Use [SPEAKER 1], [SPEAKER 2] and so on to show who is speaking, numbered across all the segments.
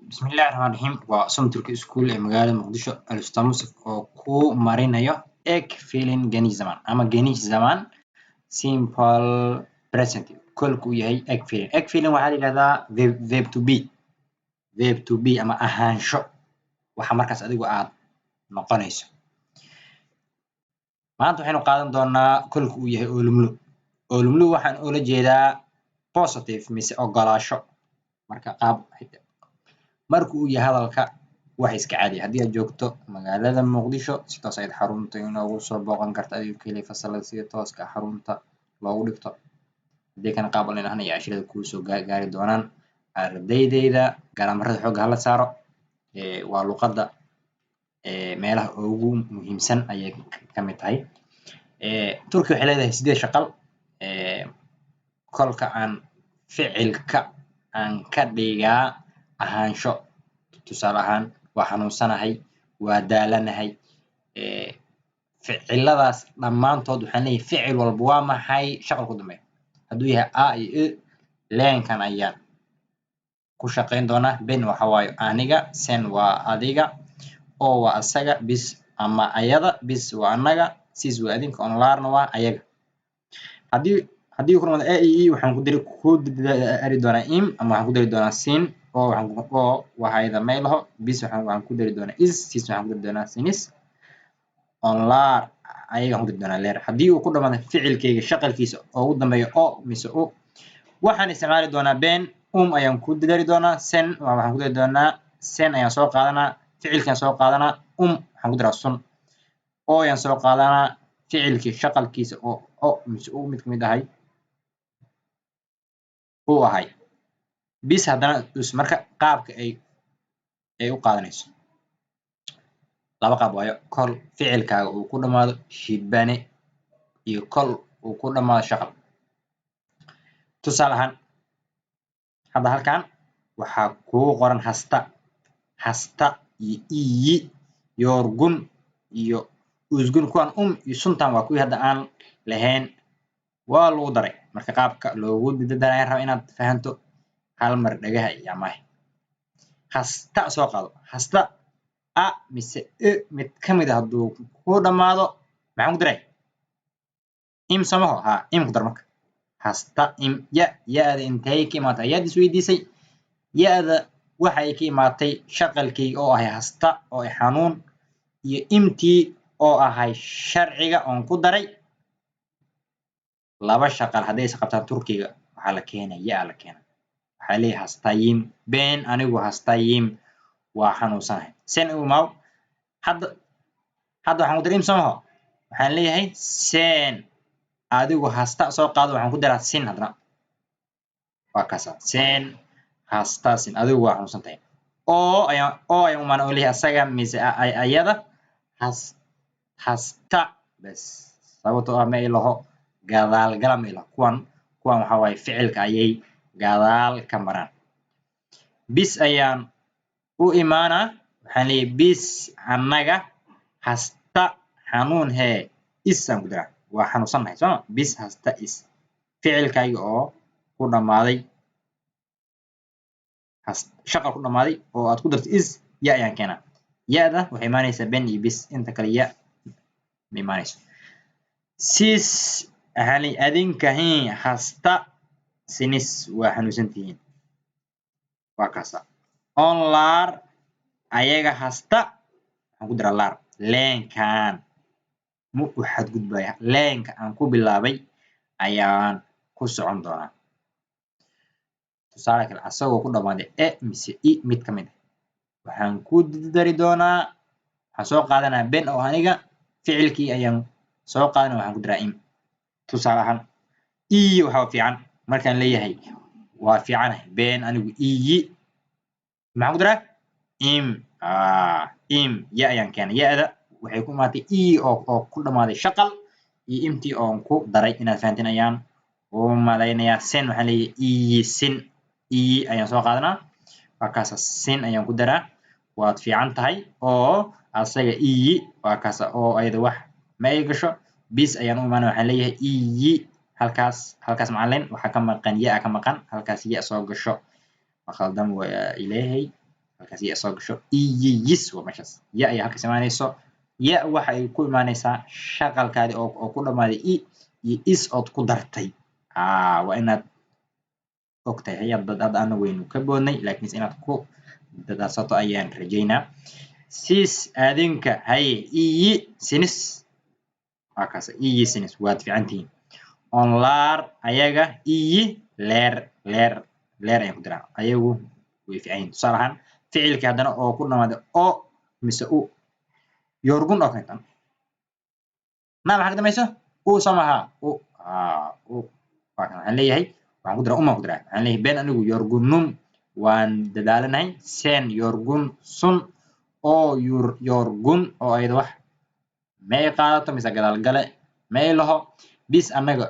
[SPEAKER 1] بسم الله الرحمن الرحيم وسم تركي سكول مقالة مقدشو الأستاذ oo ku marinayo egg filling genish zaman ama genish zaman simple present kolku yahay egg filling waxaa la yidhahdaa verb to be ama ahaansho waxa markaas adigu aad noqonayso maanta waxaynu qaadan doonaa kolku uu yahay olumlu waxaan ula jeedaa positive mise ogolaasho marka qaab marka uu yahay hadalka wax iska caadi haddii aad joogto magaalada muqdisho si toos ayaad xarunta inoogu soo booqan karta adigoo keliya fasalada sida tooska xarunta loogu dhigto haddii kana qaab online ahna iyo cashirada kuu soo gaari doonaan ardaydayda garamarada xoogga hala saaro waa luqadda meelaha ugu muhiimsan ayay ka mid tahay turki waxay leedahay 8 shaqal kolka aan ficilka aan ka dhigaa ahaansho tusaale ahaan waa xanuunsanahay waa daalanahay ficiladaas dhammaantood waxaan leeyahay ficil walba waa maxay shaqal ku dambeeya hadduu yahay a iyo e leenkan ayaan ku shaqayn doonaa ben waxa waaye aniga sen waa adiga oo waa asaga bis ama ayada bis waa anaga sis waa adinka onlaarna waa ayaga haddii ku dhamaado a iyo e waxaan ku dari doonaa im ama waxaan ku dari doonaa sin oo waxayda meelaho bis waxaan ku dari doonaa is sis waxaan ku dari doonaa sinis onlaar ayaga waxaan ku dari doonaa leer haddii uu ku dhamaado ficilkayga shaqalkiisa oo ugu dambeeyo o mise u waxaan isticmaali doonaa ben ayaan ku dari doonaa sen waxaan ku dari doonaa sen ayaan soo qaadanaa ficilkaan soo qaadanaa waxaan ku daraa sun oo ayaan soo qaadanaa ficilkii shaqalkiisa oo o mise u mid kamid ahay uu ahay bis haddana marka qaabka ay u qaadanayso laba qaab waayo kol ficilkaaga uu ku dhamaado shibane iyo kol uu ku dhamaado shaqal tusaale ahaan hadda halkan waxaa kugu qoran hasta iyo iyi yorgun iyo usgun kuwan iyo suntan waa kuwii hadda aan lahayn waa lagu daray marka qaabka loogu daray raba inaad fahanto hal mar dhagaha iyo amaah hasta soo qaado hasta a mise e mid ka mid ah hadduu ku dhamaado maxaan ku daray im samaho ha im ku dar marka hasta im ya-da intay ka imaatay ayaad isweydiisay ya-da waxay ka imaatay shaqalkayga oo ahay hasta oo ay xanuun iyo imtii oo ahay sharciga oon ku daray laba shaqal hadday is qabtaan turkiga waxaa la keenaa ya la keena waxaa leeyahay hastayim ben anigu hastayim waa xanuunsanahay sen umaaw hadda waxaan ku daray im samaho waxaan leeyahay sen adigu hasta soo qaado waxaan ku daraa sin haddana waa kaasa sen hasta sin adigu waa xanuunsan tahay oo ayaan umaan oo leeyahay asaga mise ayada hasta bes sababtoo ah ma ilaho gadaal gala ma ilaho kuwan waxaa waaye ficilka ayay gadaal ka maraan bis ayaan u imaanaa waxaan leeyahay bis annaga hasta xanuun hee isaan ku daraa waa xanuunsannahay sooma bis hasta is ficilkayga oo ku dhammaaday shaqal ku dhammaaday oo aad ku darto is ya ayaan keenaa ya-da waxay imaanaysaa ben iyo bis inta kale ya ma imaanayso sis waxaan leeyahay adinka hasta sinis waa xanuunsan tihiin waa kaasa onlaar ayaga hasta waxaan ku daraa laar leenkan ma u xadgudbaya leenka aan ku bilaabay ayaan ku socon doonaa tusaale kale asagoo ku dhammaaday e mise i mid ka mid ah waxaan ku dari doonaa waxaan soo qaadanaa ben oo aniga ficilkii ayaan soo qaadanaa waxaan ku daraa im tusaale ahaan iyi waxaa fiican markaan leeyahay waa fiicanahay ben anigu iyi maxaan ku daraa im ya ayaan keenay ya-da waxay ku imaatay i oo ku dhammaaday shaqal iyo imtii oon ku daray inaad fahanteen ayaan u malaynayaa sen waxaan leeyahay iyi sin iyi ayaan soo qaadanaa waa kaasa sin ayaan ku daraa waad fiican tahay oo asaga iyi waa kaasa oo ayada wax ma ay gasho bis ayaan u imaanaa waxaan leeyahay iyi halkaas macalin waxaa ka maqan ya ka maqan halkaas ya soo gasho ma khaldan waa ilaahay halkaas ya soo gasho iyis waa meeshaas ya ayaa halkaas imaanayso ya waxa ay ku imaanaysaa shaqalkaadi oo ku dhammaaday i iyo is ood ku dartay waa inaad ogtahay hay hadda ana weynu ka boodnay laakiinse inaad ku dadaasato ayaan rajaynaa sis adinka haye iyi sinis waa kaas iyi sinis waad fiicantihiin onlaar ayaga iyi leer ayaan ku diraa ayagu way fiican yihiin tusaale ahaan ficilkii haddana oo ku dhammaaday o mise u yorgun oo kaleetan na maxaa ka dambayso u soo maha u waa kan waxaan leeyahay waxaan ku diraa umaan ku diraa waxaan leeyahay been anigu yorgunum waan dadaalanahay sen yorgun sun oo yorgun oo ayada wax may qaadato mise gadaal gale may laho bis annaga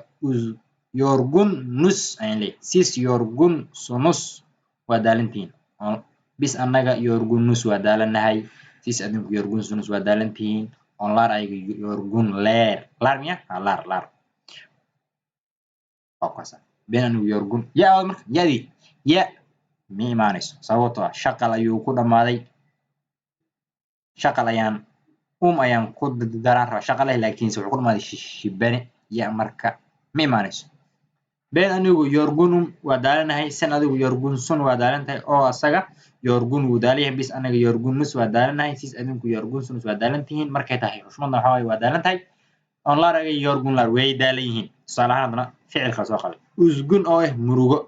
[SPEAKER 1] yorgun nus ayaan leeyahay sis yorgun sunus waa daalantihiin bis annaga yorgun nus waa daalanahay sis adinku yorgun sunus waa daalantihiin onlaar ayaga yorgun leer laar miya laar waa kaasa been anigu yorgun ya marka yadii ya ma imaanayso sababtoo ah shaqal ayuu ku dhammaaday shaqal ayaan ku daraan rabaa shaqaleh laakiinse wuxuu ku dhammaaday shibane ya marka ma imaanayso been anigu yorgunum waa daalanahay sen adigu yorgun sun waa daalantahay oo asaga yorgun wuu daalayahay bis anaga yorgun nus waa daalanahay sis adinku yorgun sunus waa daalantihiin markay tahay xushmadna waxaa waaye waa daalantahay onlaar aga yorgun laar way daalan yihiin tusaale ahaan haddana ficilka soo qaday usgun oo murugo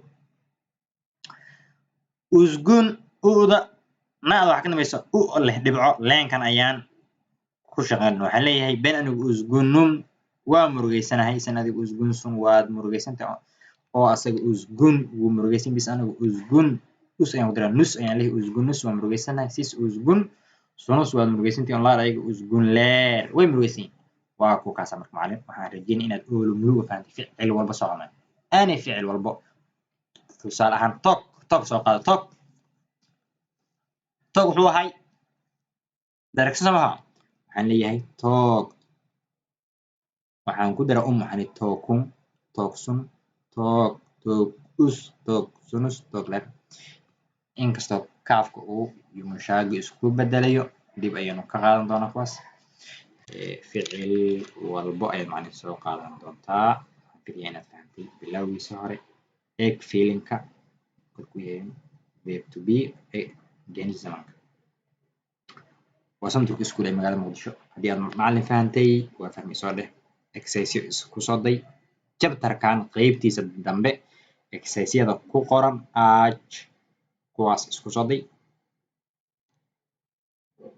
[SPEAKER 1] usgun uda naada waxaa ka dambaysa u leh dhibco leenkan ayaan ku shaqeynaa waxaan leeyahay been anigu usgunum waa murugeysanahay sen adigu usgun sun waad murugeysantahay oo asaga usgun wuu murugeysan bis anigu usgun us ayaan ku diraa nus ayaan leeyahay usgun nus waa murugeysanahay sis usgun sunus waad murugeysantahay onlaar ayaga usgun leer way murugeysan waa ku kaasa marka macallin waxaan rajeynaya inaad oolo muruga fahamtay ficil walba soo cunay ani ficil walbo tusaale ahaan tog soo qaado tog wuxuu ahay daragsan samaha waxaan leeyahay tog waxaan ku dara waxaan togkun togsun tog us tog sunus tog leer inkastoo kaafka uu iyo mushaaga isku bedelayo dib ayaynu ka qaadan doonaa kuwaas ficil walbo ayaad macallin soo qaadan doontaa waxaan filayaa inaad fahantay bilowgiisa hore eeg feelinka korkuu yahay verb to be geniis zamanka waa santurka iskuul ee magaalada muqdisho haddii aad macallin fahantay waa fahmi soo dheh exercisyo isku soo day jabtarkan qeybtiisa dambe exercisyada ku qoran kuwaas isku soo day